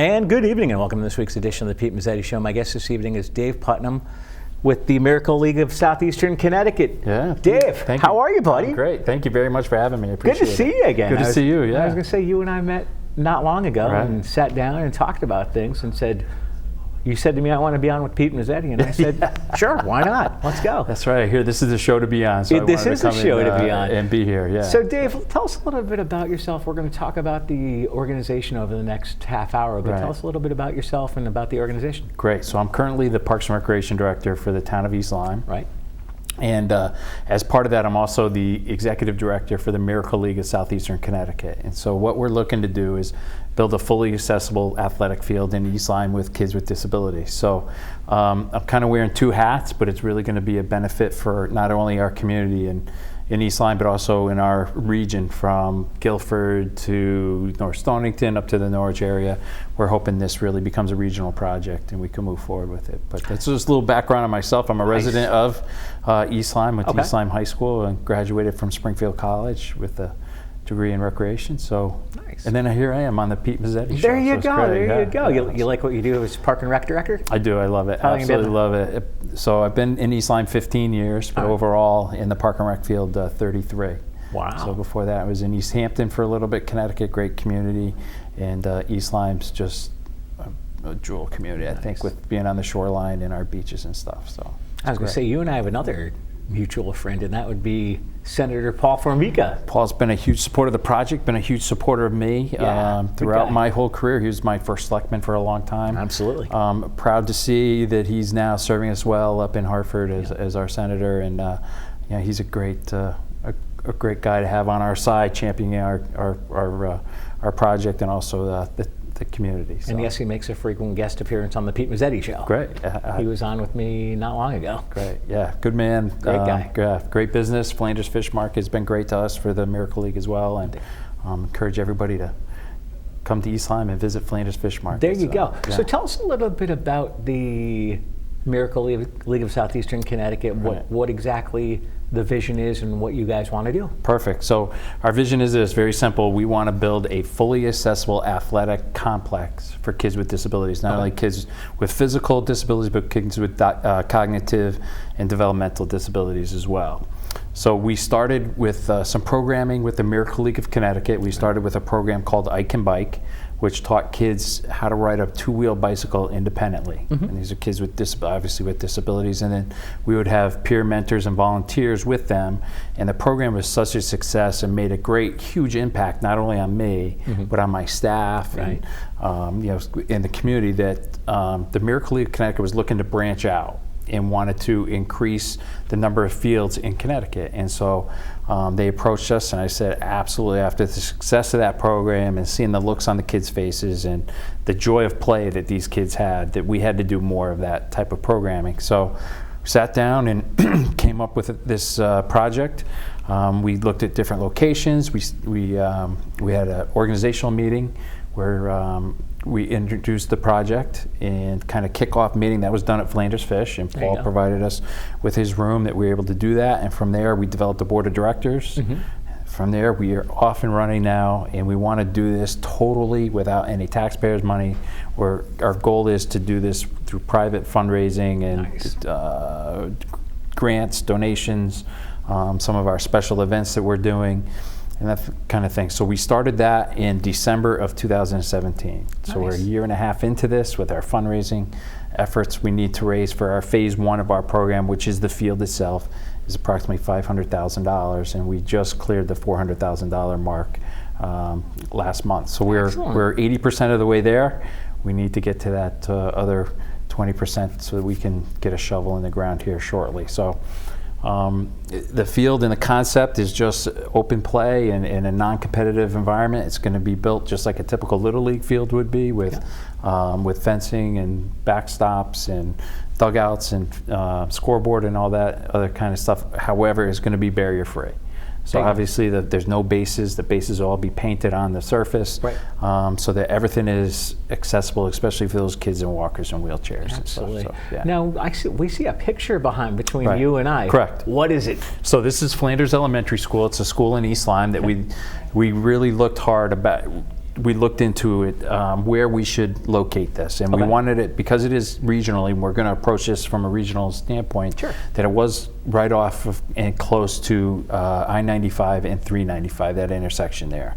And good evening and welcome to this week's edition of the Pete Mezzetti Show. My guest this evening is Dave Putnam with the Miracle League of Southeastern Connecticut. Yeah. Dave, how are you, buddy? I'm great. Thank you very much for having me. I appreciate it. Good to see you again. Good to see you, yeah. I was going to say, you and I met not long ago and sat down and talked about things and said, you said to me, I want to be on with Pete Mezzetti, and I said, sure, why not? Let's go. That's right. I hear this is a show to be on. So this is a show to be on. And be here, yeah. So Dave, tell us a little bit about yourself. We're going to talk about the organization over the next half hour, but tell us a little bit about yourself and about the organization. Great. So I'm currently the Parks and Recreation Director for the town of East Lyme. Right. And as part of that, I'm also the Executive Director for the Miracle League of Southeastern Connecticut. And so what we're looking to do is build a fully accessible athletic field in East Lyme with kids with disabilities. So I'm kind of wearing two hats, but it's really going to be a benefit for not only our community in East Lyme, but also in our region from Guilford to North Stonington up to the Norwich area. We're hoping this really becomes a regional project and we can move forward with it. But that's just a little background on myself. I'm a resident of East Lyme, went to East Lyme High School and graduated from Springfield College with a degree in recreation. So, and then here I am on the Pete Mezzetti Show. There you go. There you go. You like what you do as Park and Rec Director? I do. I love it. Absolutely love it. So I've been in East Lyme 15 years, but overall in the Park and Rec field 33. Wow. So before that I was in East Hampton for a little bit, Connecticut, great community, and East Lyme's just a jewel community, I think, with being on the shoreline and our beaches and stuff. So I was going to say, you and I have another mutual friend, and that would be Senator Paul Formica. Paul's been a huge supporter of the project, been a huge supporter of me throughout my whole career. He was my first selectman for a long time. Absolutely. Proud to see that he's now serving us well up in Hartford as our senator, and he's a great guy to have on our side, championing our project and also the community. So. And yes, he makes a frequent guest appearance on the Pete Mezzetti Show. Great. He was on with me not long ago. Great. Yeah. Good man. Great guy. Great business. Flanders Fish Market has been great to us for the Miracle League as well, and encourage everybody to come to East Lyme and visit Flanders Fish Market. There you go. Yeah. So tell us a little bit about the Miracle League of Southeastern Connecticut. What exactly the vision is and what you guys want to do. Perfect. So our vision is this, very simple. We want to build a fully accessible athletic complex for kids with disabilities, not only kids with physical disabilities, but kids with cognitive and developmental disabilities as well. So we started with some programming with the Miracle League of Connecticut. We started with a program called I Can Bike, which taught kids how to ride a two-wheel bicycle independently. And these are kids with obviously with disabilities. And then we would have peer mentors and volunteers with them. And the program was such a success and made a great, huge impact, not only on me, but on my staff and in the community, that the Miracle League of Connecticut was looking to branch out and wanted to increase the number of fields in Connecticut. And so they approached us, and I said, absolutely, after the success of that program and seeing the looks on the kids' faces and the joy of play that these kids had, that we had to do more of that type of programming. So we sat down and came up with this project. We looked at different locations. We had an organizational meeting where we introduced the project and kind of kickoff meeting that was done at Flanders Fish, and Paul provided us with his room that we were able to do that. And from there, we developed a board of directors. From there, we are off and running now, and we want to do this totally without any taxpayers' money. Our goal is to do this through private fundraising and grants, donations, some of our special events that we're doing, and that kind of thing. So we started that in December of 2017. So we're a year and a half into this with our fundraising efforts. We need to raise for our phase one of our program, which is the field itself, is approximately $500,000, and we just cleared the $400,000 mark last month. So we're 80% of the way there. We need to get to that other 20% so that we can get a shovel in the ground here shortly. So the field and the concept is just open play and in a non-competitive environment. It's going to be built just like a typical Little League field would be, with fencing and backstops and dugouts and scoreboard and all that other kind of stuff. However, it's going to be barrier free. So obviously there's no bases. The bases will all be painted on the surface, so that everything is accessible, especially for those kids in walkers and wheelchairs. Absolutely. And stuff. So, Now, we see a picture between you and I. Correct. What is it? So this is Flanders Elementary School. It's a school in East Lyme that we really looked hard about. we looked into it, where we should locate this, and we wanted it because it is regionally. And we're going to approach this from a regional standpoint. Sure. That it was right off of and close to I-95 and 395, that intersection there.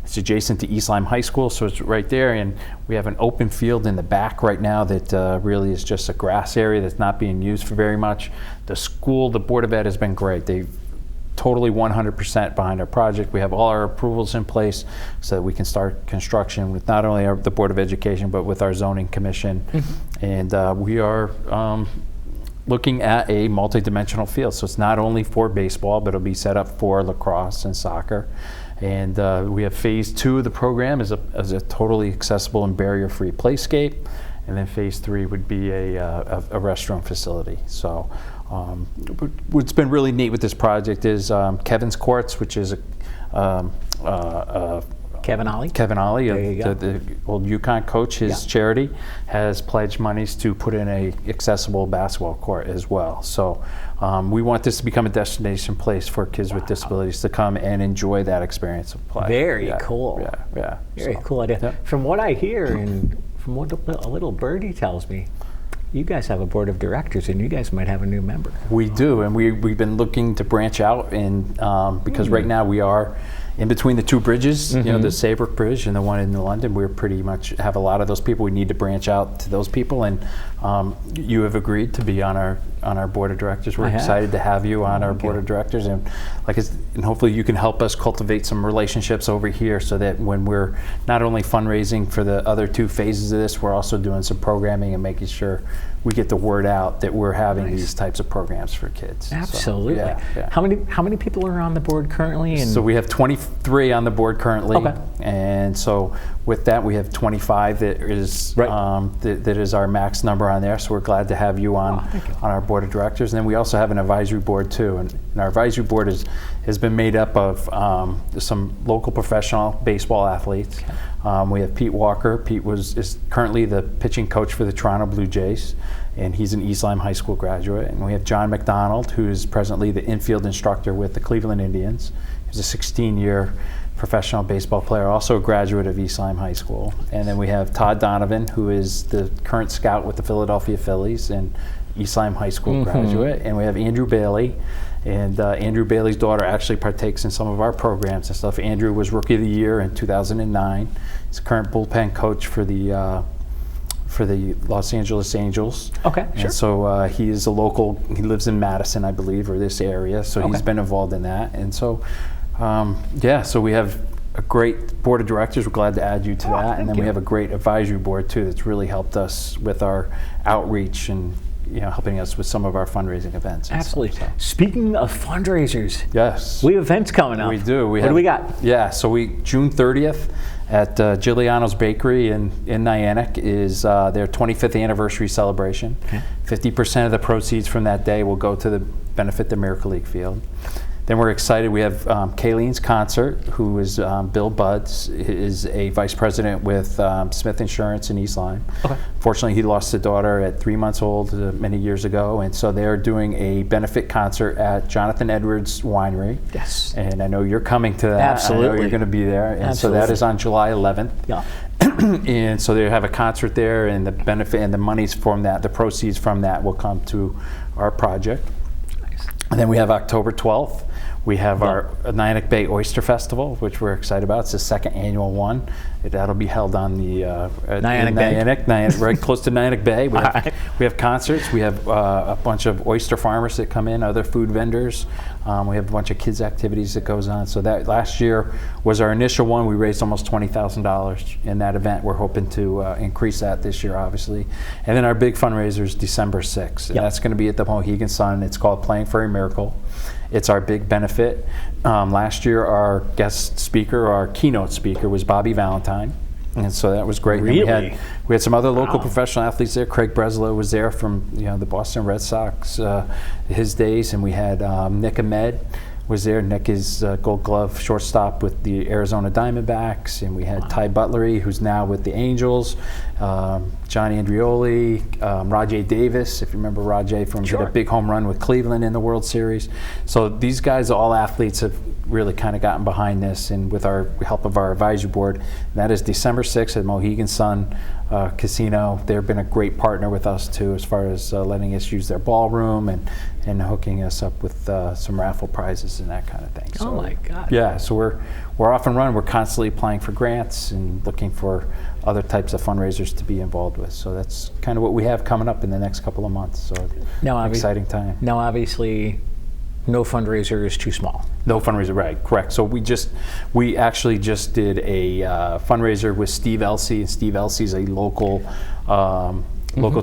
It's adjacent to East Lyme High School, so it's right there, and we have an open field in the back right now that really is just a grass area that's not being used for very much. The school, the Board of Ed has been great. They've totally 100% behind our project. We have all our approvals in place so that we can start construction with not only the Board of Education, but with our zoning commission. And we are looking at a multi-dimensional field. So it's not only for baseball, but it'll be set up for lacrosse and soccer. And we have phase 2 of the program as a totally accessible and barrier-free playscape. And then phase 3 would be a restroom facility. So what's been really neat with this project is Kevin's Courts, which is Kevin Ollie? Kevin Ollie, There you go. the old UConn coach, his charity, has pledged monies to put in a accessible basketball court as well. So we want this to become a destination place for kids with disabilities to come and enjoy that experience of play. Very cool. Yeah. Very So, cool idea. yeah. From what I hear and from what a little birdie tells me, you guys have a board of directors and you guys might have a new member. We do, and we've been looking to branch out, and because right now we are in between the two bridges, you know, the Saybrook Bridge and the one in London. We're pretty much have a lot of those people. We need to branch out to those people, and you have agreed to be on our board of directors. We're excited to have you on our board of directors, and and hopefully you can help us cultivate some relationships over here, so that when we're not only fundraising for the other 2 phases of this, we're also doing some programming and making sure we get the word out that we're having these types of programs for kids. Absolutely. So, yeah. How many people are on the board currently? And So we have 23 on the board currently, and so with that we have 25 that is that is our max number on there. So we're glad to have you on our board of directors, and then we also have an advisory board too. And our advisory board has been made up of some local professional baseball athletes. We have Pete Walker. Pete is currently the pitching coach for the Toronto Blue Jays, and he's an East Lyme High School graduate. And we have John McDonald, who is presently the infield instructor with the Cleveland Indians. He's a 16-year professional baseball player, also a graduate of East Lyme High School. And then we have Todd Donovan, who is the current scout with the Philadelphia Phillies and East Lyme High School graduate. And we have Andrew Bailey. And Andrew Bailey's daughter actually partakes in some of our programs and stuff. Andrew was Rookie of the Year in 2009. He's current bullpen coach for the Los Angeles Angels. Okay, sure. And so he is a local. He lives in Madison, I believe, or this area. So he's been involved in that. And so, so we have a great board of directors. We're glad to add you to that. And then we have a great advisory board too that's really helped us with our outreach and helping us with some of our fundraising events. Absolutely. Stuff, so. Speaking of fundraisers, yes, we have events coming up. We do. What do we got? Yeah, so June 30th at Giuliano's Bakery in Niantic is their 25th anniversary celebration. 50% of the proceeds from that day will go to benefit the Miracle League Field. Then we're excited. We have Kayleen's concert, who is Bill Buds, is a vice president with Smith Insurance in East Lyme. Fortunately, he lost a daughter at 3 months old many years ago, and so they're doing a benefit concert at Jonathan Edwards Winery. Yes. And I know you're coming to that. Absolutely. I know you're going to be there. And so that is on July 11th. Yeah. And so they have a concert there, and the benefit and the monies from that, the proceeds from that will come to our project. Nice. And then we have October 12th. We have our Niantic Bay Oyster Festival, which we're excited about. It's the second annual one. That'll be held on the Niantic, right close to Niantic Bay. We have concerts. We have a bunch of oyster farmers that come in, other food vendors. We have a bunch of kids' activities that goes on. So that last year was our initial one. We raised almost $20,000 in that event. We're hoping to increase that this year, obviously. And then our big fundraiser is December 6th. And that's going to be at the Mohegan Sun. It's called Playing for a Miracle. It's our big benefit. Last year, our guest speaker, our keynote speaker, was Bobby Valentine, and so that was great. Really? And we had some other local professional athletes there. Craig Breslow was there from the Boston Red Sox, his days, and we had Nick Ahmed was there. Nick is Gold Glove shortstop with the Arizona Diamondbacks, and we had Ty Butlery, who's now with the Angels, John Andrioli, Rajay Davis, if you remember Rajay from hit a big home run with Cleveland in the World Series. So these guys, all athletes, have really kind of gotten behind this, and with our help of our advisory board. And that is December 6th at Mohegan Sun Casino. They've been a great partner with us too, as far as letting us use their ballroom and hooking us up with some raffle prizes and that kind of thing. So, oh my God. Yeah, so we're off and running. We're constantly applying for grants and looking for other types of fundraisers to be involved with. So that's kind of what we have coming up in the next couple of months. So exciting time. Now, obviously, no fundraiser is too small. No fundraiser, right? Correct. So we actually just did a fundraiser with Steve Elsey, and Steve Elsey is a local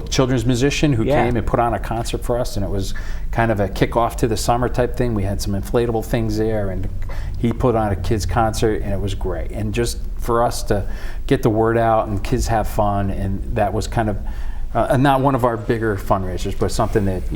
children's musician who came and put on a concert for us, and it was kind of a kickoff to the summer type thing. We had some inflatable things there, and he put on a kids concert, and it was great. And just for us to get the word out and kids have fun, and that was kind of not one of our bigger fundraisers, but something that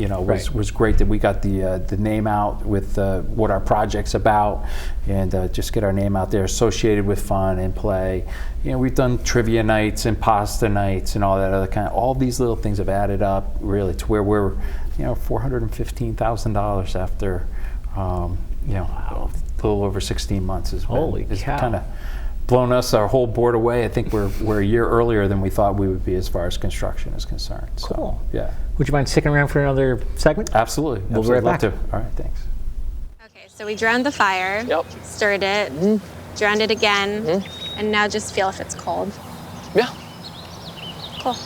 was great that we got the name out with what our project's about, and just get our name out there associated with fun and play. We've done trivia nights and pasta nights and all that other kind of. All these little things have added up really to where we're $415,000 after a little over 16 months. Holy cow. Kind of blown our whole board away. I think we're a year earlier than we thought we would be as far as construction is concerned. So, cool. Yeah. Would you mind sticking around for another segment? Absolutely. We'll be right back. All right, thanks. Okay, so we drowned the fire, stirred it, drowned it again, and now just feel if it's cold. Yeah. Cool.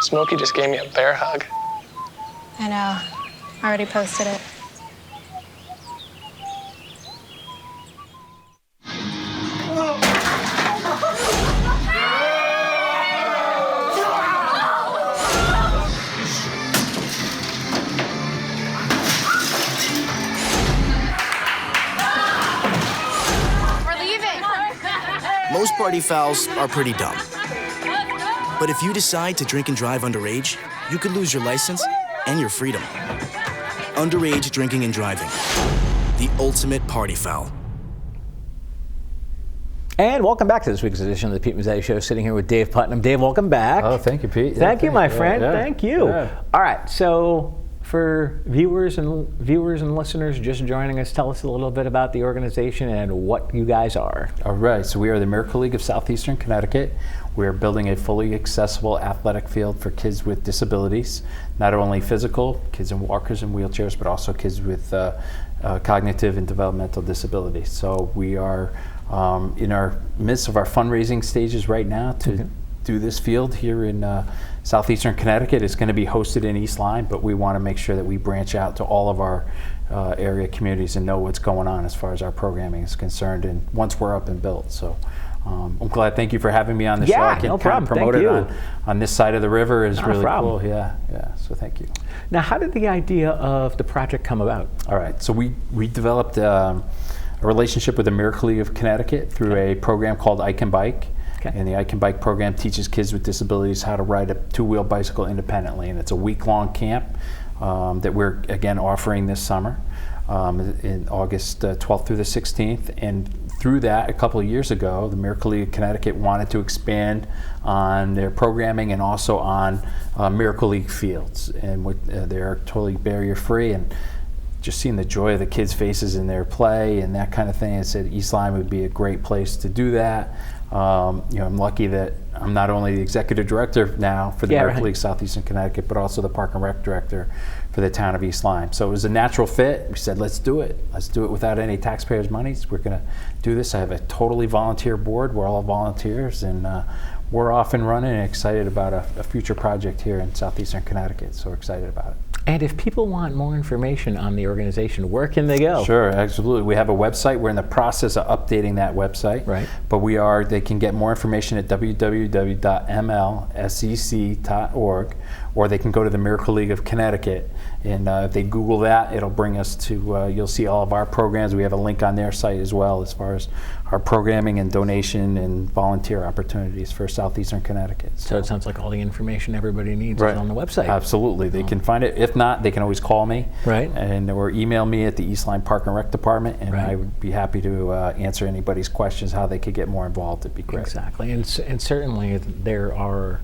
Smokey just gave me a bear hug. I know. I already posted it. We're leaving. Most party fouls are pretty dumb. But if you decide to drink and drive underage, you could lose your license and your freedom. Underage drinking and driving. The ultimate party foul. And welcome back to this week's edition of the Pete Mezzetti Show. Sitting here with Dave Putnam. Dave, welcome back. Oh, thank you, Pete. Thank you, my friend. Yeah. Thank you. Yeah. All right, so for viewers and listeners just joining us, tell us a little bit about the organization and what you guys are. All right, so we are the Miracle League of Southeastern Connecticut. We are building a fully accessible athletic field for kids with disabilities, not only physical, kids in walkers and wheelchairs, but also kids with cognitive and developmental disabilities. So we are in our midst of our fundraising stages right now to do this field here in Southeastern Connecticut. It's going to be hosted in East Lyme, but we want to make sure that we branch out to all of our area communities and know what's going on as far as our programming is concerned, and once we're up and built. So I'm glad. Thank you for having me on the show. I can no problem. promote Thank it you. on this side of the river is Not a really problem. cool. Yeah. So thank you. Now, how did the idea of the project come about? All right. So we developed a relationship with the Miracle League of Connecticut through a program called I Can Bike. Okay. And the I Can Bike program teaches kids with disabilities how to ride a two-wheel bicycle independently. And it's a week-long camp that we're, again, offering this summer in August 12th through the 16th. And through that, a couple of years ago, the Miracle League of Connecticut wanted to expand on their programming and also on Miracle League fields. And they're totally barrier-free. And just seeing the joy of the kids' faces in their play and that kind of thing, I said East Lyme would be a great place to do that. I'm lucky that I'm not only the executive director now for the Miracle League Southeastern Connecticut, but also the Park and Rec director for the town of East Lyme. So it was a natural fit. We said, let's do it. Let's do it without any taxpayers' money. We're going to do this. I have a totally volunteer board. We're all volunteers, and we're off and running and excited about a future project here in Southeastern Connecticut. So we're excited about it. And if people want more information on the organization, where can they go? Sure, absolutely. We have a website. We're in the process of updating that website. Right. But they can get more information at www.mlsec.org. or they can go to the Miracle League of Connecticut. And if they Google that, it'll bring us to, you'll see all of our programs. We have a link on their site as well as far as our programming and donation and volunteer opportunities for Southeastern Connecticut. So it sounds like all the information everybody needs Right. is on the website. Absolutely. They can find it. If not, they can always call me. Right. And or email me at the East Line Park and Rec Department, and Right. I would be happy to answer anybody's questions, how they could get more involved. It'd be great. Exactly. And certainly there are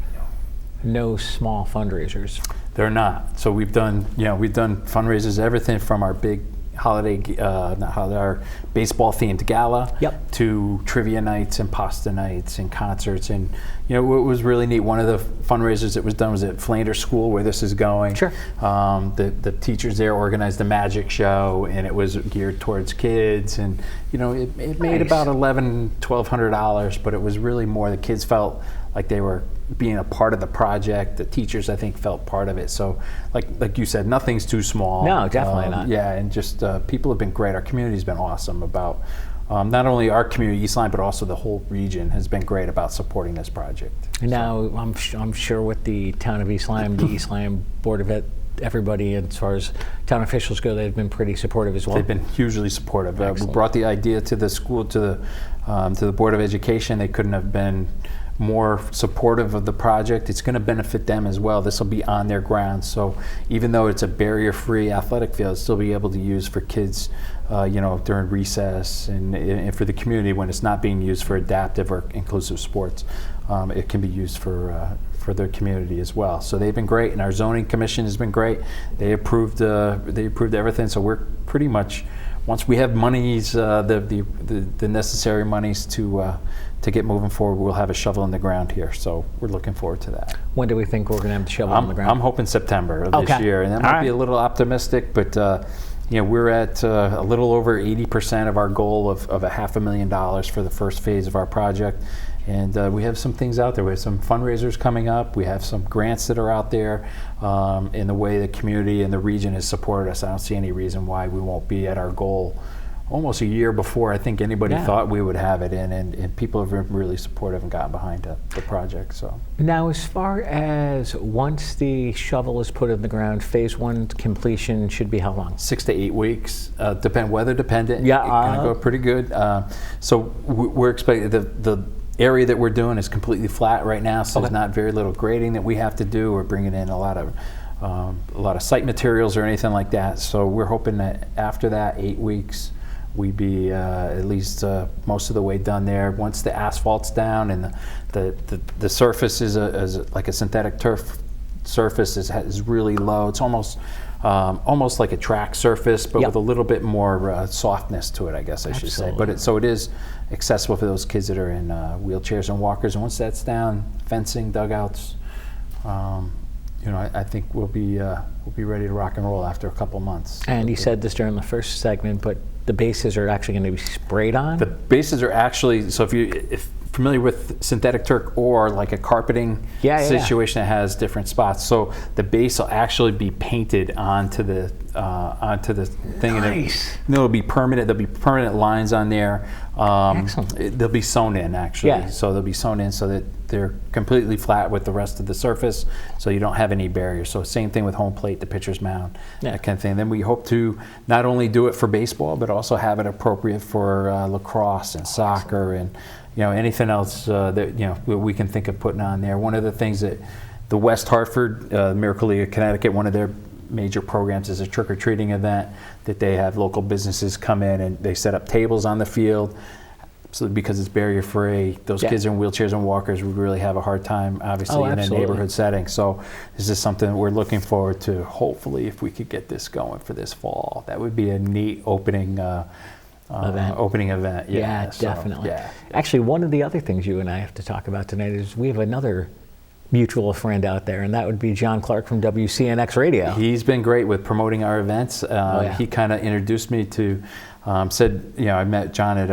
no small fundraisers. They're not. So we've done fundraisers, everything from our big holiday, not holiday, our baseball themed gala, Yep. to trivia nights and pasta nights and concerts. And what was really neat, one of the fundraisers that was done was at Flanders School, where this is going. Sure. The teachers there organized a magic show, and it was geared towards kids, and it made Nice. about $1,100-$1,200, but it was really more the kids felt like they were being a part of the project. The teachers, I think, felt part of it. So, like you said, nothing's too small. No, definitely not. Yeah, and just people have been great. Our community's been awesome about not only our community, East Line, but also the whole region has been great about supporting this project. And now I'm sure with the town of East Lyme, the East Lyme Board of Ed, everybody as far as town officials go, they've been pretty supportive as well. They've been hugely supportive. We Excellent. brought the idea to the school, to the Board of Education. They couldn't have been more supportive of the project. It's going to benefit them as well. This will be on their grounds, so even though it's a barrier-free athletic field, it'll still be able to use for kids, during recess, and for the community when it's not being used for adaptive or inclusive sports. It can be used for their community as well. So they've been great, and our zoning commission has been great. They approved everything. So we're pretty much, once we have monies, the necessary monies to get moving forward, we'll have a shovel in the ground here. So we're looking forward to that. When do we think we're going to have the shovel on the ground? I'm hoping September of this Okay. year, and that All might be right. a little optimistic, but we're at a little over 80% of our goal of $500,000 for the first phase of our project. And we have some things out there. We have some fundraisers coming up. We have some grants that are out there. In the way the community and the region has supported us, I don't see any reason why we won't be at our goal almost a year before I think anybody Yeah. thought we would have it in. And people have been really supportive and gotten behind the project. So Now, as far as once the shovel is put in the ground, phase one completion should be how long? 6 to 8 weeks, weather dependent. Yeah, It can go pretty good. So we're expecting the area that we're doing is completely flat right now, so there's not very little grading that we have to do. We're bringing in a lot of site materials or anything like that. So we're hoping that after that 8 weeks, we'd be at least most of the way done there. Once the asphalt's down and the surface is like a synthetic turf surface is really low. It's almost like a track surface, but Yep. with a little bit more softness to it, I guess I should say. But it is accessible for those kids that are in wheelchairs and walkers. And once that's down, fencing, dugouts, I think we'll be ready to rock and roll after a couple months. And you said this during the first segment, but the bases are actually going to be sprayed on? The bases are actually, so if familiar with synthetic turf or like a carpeting situation that has different spots. So the base will actually be painted onto the thing. Nice. And it'll be permanent. There'll be permanent lines on there. Excellent. They'll be sewn in actually. Yeah. So they'll be sewn in so that they're completely flat with the rest of the surface, so you don't have any barriers. So same thing with home plate, the pitcher's mound, that kind of thing. Then we hope to not only do it for baseball, but also have it appropriate for lacrosse and soccer and anything else that we can think of putting on there. One of the things that the West Hartford Miracle League of Connecticut, one of their major programs is a trick-or-treating event that they have local businesses come in and they set up tables on the field. So because it's barrier-free, those kids in wheelchairs and walkers would really have a hard time, obviously, in a neighborhood setting. So this is something that we're looking forward to. Hopefully, if we could get this going for this fall, that would be a neat opening event. Yeah, so, definitely. Yeah. Actually, one of the other things you and I have to talk about tonight is we have another mutual friend out there, and that would be John Clark from WCNX Radio. He's been great with promoting our events. He kind of introduced me to, said, I met John at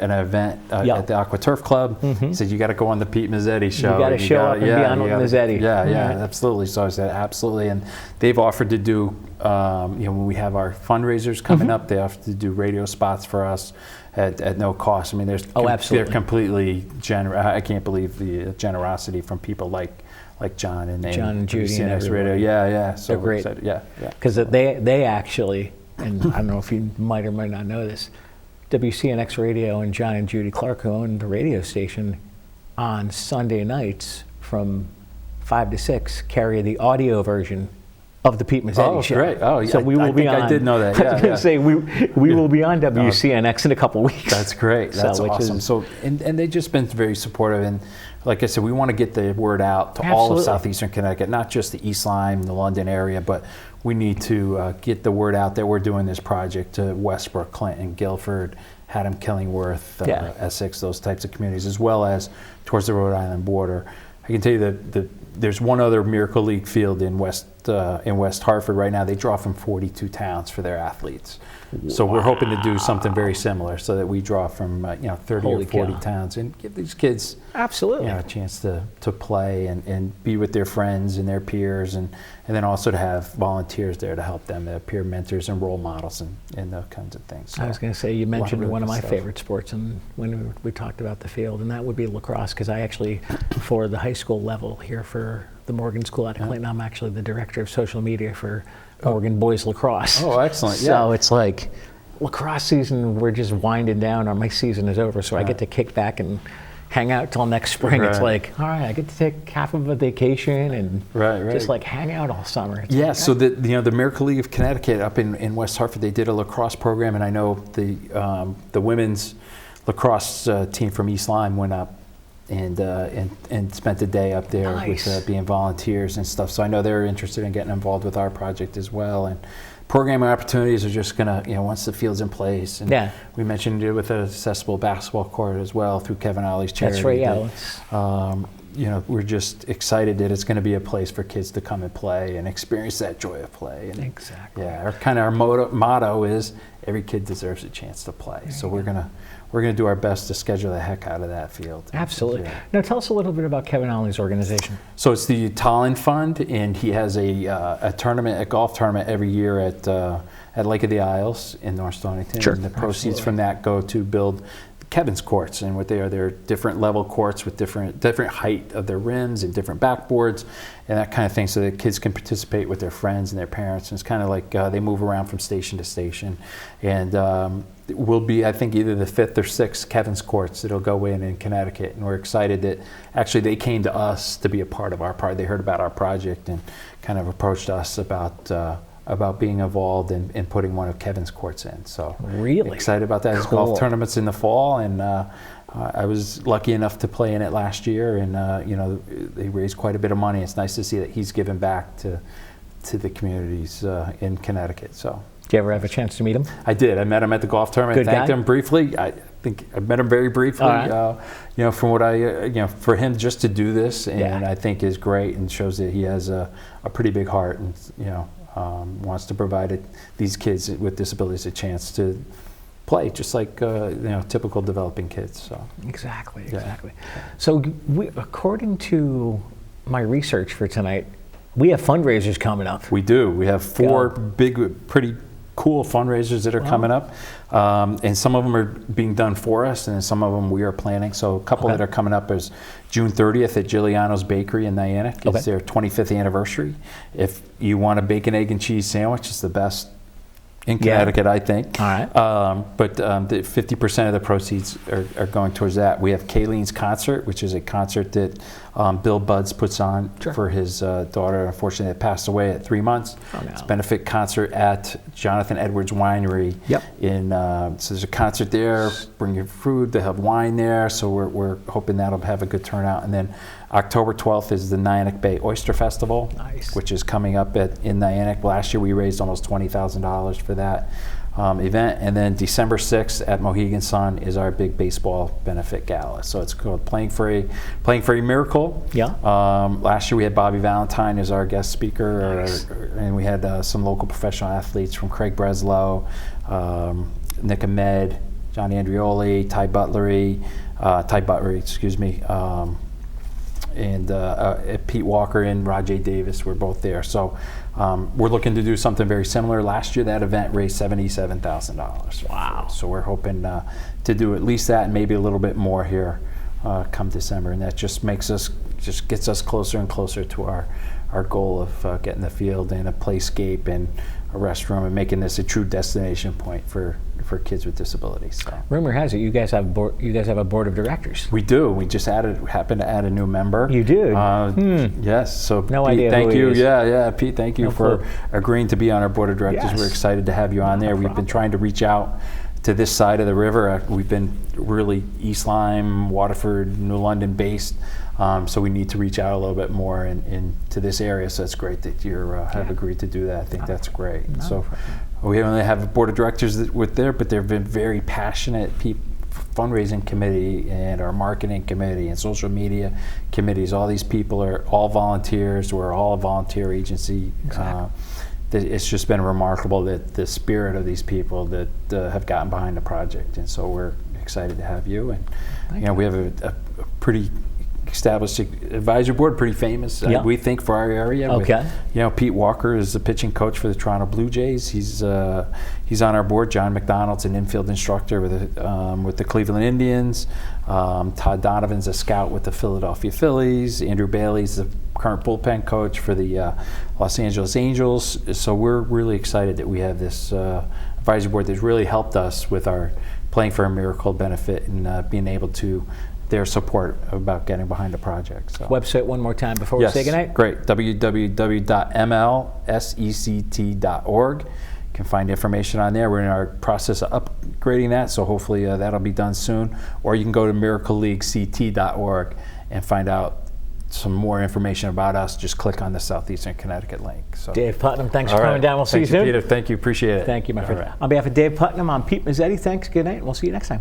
an event at the Aqua Turf Club. He said, you got to go on the Pete Mezzetti show. You got to show up and be on with Mezzetti. Yeah, absolutely. So I said, absolutely. And they've offered to do, when we have our fundraisers coming up, they offer to do radio spots for us at no cost. I mean, absolutely. They're completely generous. I can't believe the generosity from people like like John and Judy and CNX Radio. everybody. Yeah. So They're great. excited. Yeah. Because they actually, and I don't know if you might or might not know this, WCNX Radio and John and Judy Clark, who own the radio station, on Sunday nights from 5 to 6, carry the audio version of the Pete Mezzetti show. Oh, great. Oh, yeah. So we will be on. I did know that. I was going to say, we will be on WCNX in a couple weeks. That's great. That's awesome. So, and they've just been very supportive. And like I said, we want to get the word out to all of southeastern Connecticut, not just the East Lyme, the London area, but we need to get the word out that we're doing this project to Westbrook, Clinton, Guilford, Haddam, Killingworth, Essex, those types of communities, as well as towards the Rhode Island border. I can tell you that there's one other Miracle League field in West Hartford right now. They draw from 42 towns for their athletes. So we're hoping to do something very similar, so that we draw from 30 or 40 towns and give these kids a chance to play and be with their friends and their peers, and then also to have volunteers there to help them, their peer mentors and role models and those kinds of things. So I was going to say, you mentioned one of my stuff. favorite sports, and when we talked about the field, and that would be lacrosse, because I actually, for the high school level here for the Morgan School out of Clinton, I'm actually the director of social media for Morgan Boys Lacrosse. Oh, excellent. So it's like lacrosse season, we're just winding down, or my season is over, so I get to kick back and hang out till next spring. It's like, all right, I get to take half of a vacation and just like hang out all summer. It's so the Miracle League of Connecticut up in West Hartford, they did a lacrosse program, and I know the women's lacrosse team from East Lyme went up and spent a day up there with being volunteers and stuff. So I know they're interested in getting involved with our project as well. And programming opportunities are just gonna, once the field's in place. And we mentioned it with an accessible basketball court as well through Kevin Ollie's charity. That's right. We're just excited that it's going to be a place for kids to come and play and experience that joy of play. And exactly. Yeah, our motto is every kid deserves a chance to play. So we're gonna do our best to schedule the heck out of that field. Absolutely. Now tell us a little bit about Kevin Ollie's organization. So it's the Tallinn Fund, and he has a tournament, a golf tournament every year at Lake of the Isles in North Stonington. Sure. And the proceeds from that go to build Kevin's courts, and what they're different level courts with different height of their rims and different backboards and that kind of thing, so that kids can participate with their friends and their parents. And it's kind of like they move around from station to station, and will be, I think, either the 5th or 6th Kevin's courts that'll go in Connecticut. And we're excited that actually they came to us to be a part of our project. They heard about our project and kind of approached us about being involved in putting one of Kevin's courts in. So really excited about that. His golf tournament's in the fall, and I was lucky enough to play in it last year, and they raised quite a bit of money. It's nice to see that he's given back to the communities in Connecticut. So. Did you ever have a chance to meet him? I did. I met him at the golf tournament. Thanked him briefly. I think I met him very briefly. From what for him just to do this, and I think is great, and shows that he has a pretty big heart, and wants to provide these kids with disabilities a chance to play, just like typical developing kids. So exactly. So according to my research for tonight, we have fundraisers coming up. We do. We have 4 big, pretty cool fundraisers that are coming up, and some of them are being done for us, and some of them we are planning. So a couple that are coming up is June 30th at Giuliano's Bakery in Niantic. It's their 25th anniversary. If you want a bacon, egg, and cheese sandwich, it's the best in Connecticut, I think. All right. But the 50% of the proceeds are going towards that. We have Kayleen's concert, which is a concert that Bill Buds puts on for his daughter, unfortunately, that passed away at 3 months. It's a benefit concert at Jonathan Edwards Winery. So there's a concert there. Bring your food. They have wine there. So we're hoping that'll have a good turnout. And then October 12th is the Niantic Bay Oyster Festival, which is coming up in Niantic. Last year we raised almost $20,000 for that event. And then December 6th at Mohegan Sun is our big baseball benefit gala. So it's called Playing for a Miracle. Last year we had Bobby Valentine as our guest speaker, and we had some local professional athletes from Craig Breslow, Nick Ahmed, Johnny Andrioli, Ty Buttery, and Pete Walker and Rajay Davis were both there. So we're looking to do something very similar. Last year that event raised $77,000. Wow. So we're hoping to do at least that and maybe a little bit more here come December. And that just makes us just gets us closer and closer to our goal of getting the field and a playscape and a restroom and making this a true destination point for kids with disabilities. So. Rumor has it you guys have a board of directors. We do. We just happened to add a new member. You did? Yes. So no Pete, idea thank who he you. is. Yeah, Pete, thank you No for clue. agreeing to be on our board of directors. Yes. We're excited to have you on there. We've been trying to reach out to this side of the river. We've been really East Lyme, Waterford, New London based. So we need to reach out a little bit more into this area. So it's great that you have agreed to do that. I think that's great. So we only have a board of directors with there, but they've been very passionate fundraising committee and our marketing committee and social media committees. All these people are all volunteers. We're all a volunteer agency. Exactly. It's just been remarkable that the spirit of these people that have gotten behind the project, and so we're excited to have you. And we have a pretty established advisory board, pretty famous, we think, for our area. Okay. With, Pete Walker is the pitching coach for the Toronto Blue Jays. He's on our board. John McDonald's an infield instructor with the Cleveland Indians. Todd Donovan's a scout with the Philadelphia Phillies. Andrew Bailey's the current bullpen coach for the Los Angeles Angels. So we're really excited that we have this advisory board that's really helped us with our playing for a miracle benefit and being able to their support about getting behind the project. So. Website one more time before we say goodnight. Great. www.mlsect.org. You can find information on there. We're in our process of upgrading that, so hopefully that'll be done soon. Or you can go to miracleleaguect.org and find out some more information about us. Just click on the Southeastern Connecticut link. So. Dave Putnam, thanks for coming down. We'll see you soon. Peter. Thank you. Appreciate it. Thank you, my friend. Right. On behalf of Dave Putnam, I'm Pete Mezzetti. Thanks. Good night, and we'll see you next time.